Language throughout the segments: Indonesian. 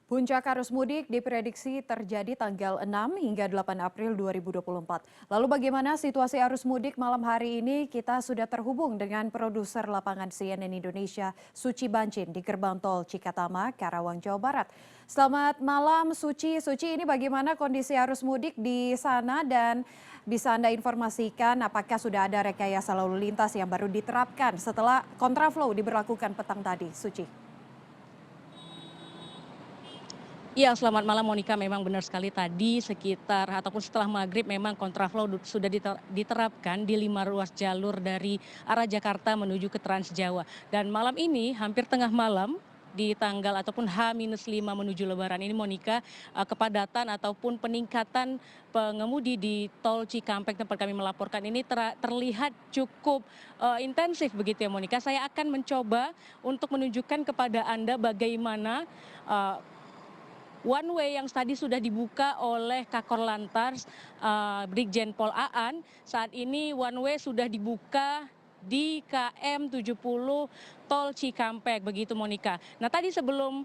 Puncak arus mudik diprediksi terjadi tanggal 6 hingga 8 April 2024. Lalu bagaimana situasi arus mudik malam hari ini? Kita sudah terhubung dengan produser lapangan CNN Indonesia, Suci Bancin di Gerbang Tol Cikatama, Karawang, Jawa Barat. Selamat malam Suci. Suci, ini bagaimana kondisi arus mudik di sana dan bisa Anda informasikan apakah sudah ada rekayasa lalu lintas yang baru diterapkan setelah kontraflow diberlakukan petang tadi, Suci? Iya, selamat malam Monica. Memang benar sekali tadi sekitar ataupun setelah maghrib memang kontraflow sudah diterapkan di 5 ruas jalur dari arah Jakarta menuju ke Trans Jawa. Dan malam ini hampir tengah malam di tanggal ataupun H-5 menuju Lebaran ini Monica, kepadatan ataupun peningkatan pengemudi di tol Cikampek tempat kami melaporkan ini terlihat cukup intensif begitu ya Monica. Saya akan mencoba untuk menunjukkan kepada Anda bagaimana one way yang tadi sudah dibuka oleh Kakor Lantas Brigjen Pol Aan, saat ini one way sudah dibuka di KM 70 Tol Cikampek begitu Monica. Nah tadi sebelum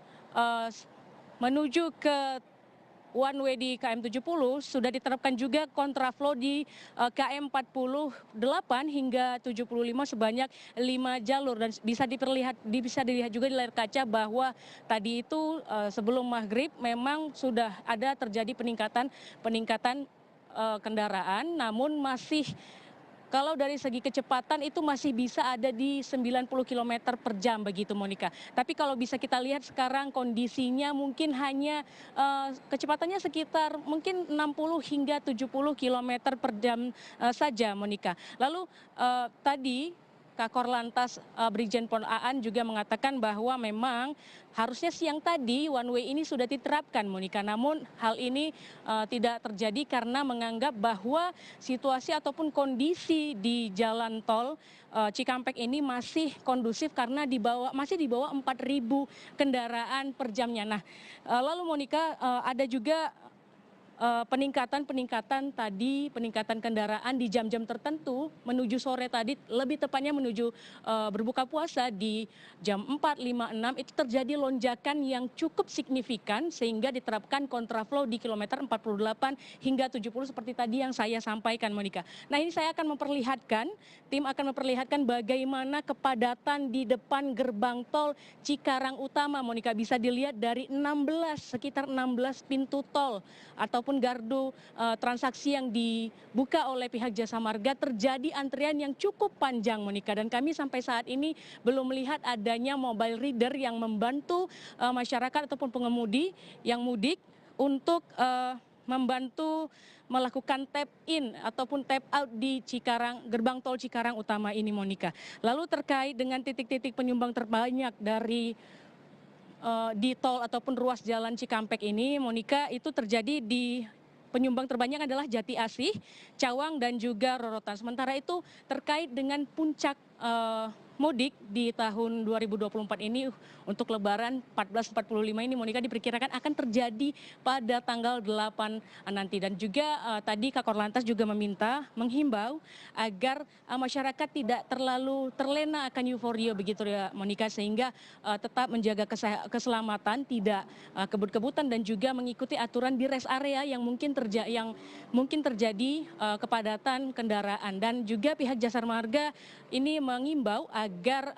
menuju ke one way di KM 70 sudah diterapkan juga kontraflow di KM 48 hingga 75 sebanyak 5 jalur dan bisa dilihat juga di layar kaca bahwa tadi itu sebelum maghrib memang sudah ada terjadi peningkatan kendaraan, namun masih kalau dari segi kecepatan itu masih bisa ada di 90 km per jam begitu Monica. Tapi kalau bisa kita lihat sekarang kondisinya mungkin hanya kecepatannya sekitar mungkin 60 hingga 70 km per jam saja Monica. Lalu tadi Kakor Lantas Brigjen Pol Aan juga mengatakan bahwa memang harusnya siang tadi one way ini sudah diterapkan Monica. Namun hal ini tidak terjadi karena menganggap bahwa situasi ataupun kondisi di jalan tol Cikampek ini masih kondusif karena masih di bawah 4.000 kendaraan per jamnya. Nah, lalu Monica ada juga peningkatan kendaraan di jam-jam tertentu menuju sore tadi, lebih tepatnya menuju berbuka puasa di jam 4, 5, 6 itu terjadi lonjakan yang cukup signifikan sehingga diterapkan kontraflow di kilometer 48 hingga 70 seperti tadi yang saya sampaikan Monica. Nah ini tim akan memperlihatkan bagaimana kepadatan di depan gerbang tol Cikarang Utama Monica, bisa dilihat dari sekitar 16 pintu tol ataupun gardu transaksi yang dibuka oleh pihak Jasa Marga terjadi antrian yang cukup panjang Monica, dan kami sampai saat ini belum melihat adanya mobile reader yang membantu masyarakat ataupun pengemudi yang mudik untuk membantu melakukan tap in ataupun tap out di gerbang tol Cikarang Utama ini Monica. Lalu terkait dengan titik-titik penyumbang terbanyak di tol ataupun ruas jalan Cikampek ini Monica, itu terjadi di penyumbang terbanyak adalah Jati Asih, Cawang dan juga Rorotan. Sementara itu terkait dengan puncak mudik di tahun 2024 ini untuk Lebaran 1445 ini Monica diperkirakan akan terjadi pada tanggal 8 nanti, dan juga tadi Kakor Lantas juga menghimbau agar masyarakat tidak terlalu terlena akan euforia begitu ya Monica, sehingga tetap menjaga keselamatan, tidak kebut-kebutan dan juga mengikuti aturan di rest area yang mungkin terjadi kepadatan kendaraan. Dan juga pihak Jasa Marga ini mengimbau agar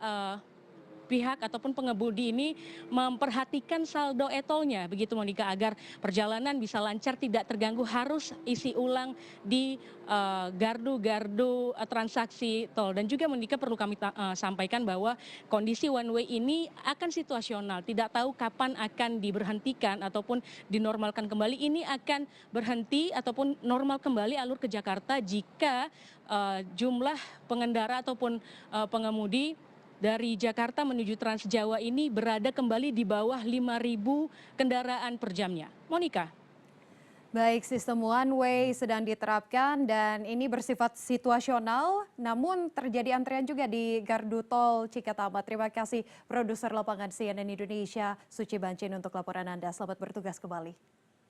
pihak ataupun pengemudi ini memperhatikan saldo e-tolnya begitu Monica, agar perjalanan bisa lancar, tidak terganggu harus isi ulang di gardu-gardu transaksi tol. Dan juga Monica perlu kami sampaikan bahwa kondisi one way ini akan situasional, tidak tahu kapan akan diberhentikan ataupun dinormalkan kembali. Ini akan berhenti ataupun normal kembali alur ke Jakarta jika jumlah pengendara ataupun pengemudi dari Jakarta menuju Trans Jawa ini berada kembali di bawah 5.000 kendaraan per jamnya. Monica. Baik, sistem one way sedang diterapkan dan ini bersifat situasional, namun terjadi antrean juga di gardu tol Cikatama. Terima kasih produser lapangan CNN Indonesia, Suci Bancin untuk laporan Anda. Selamat bertugas kembali.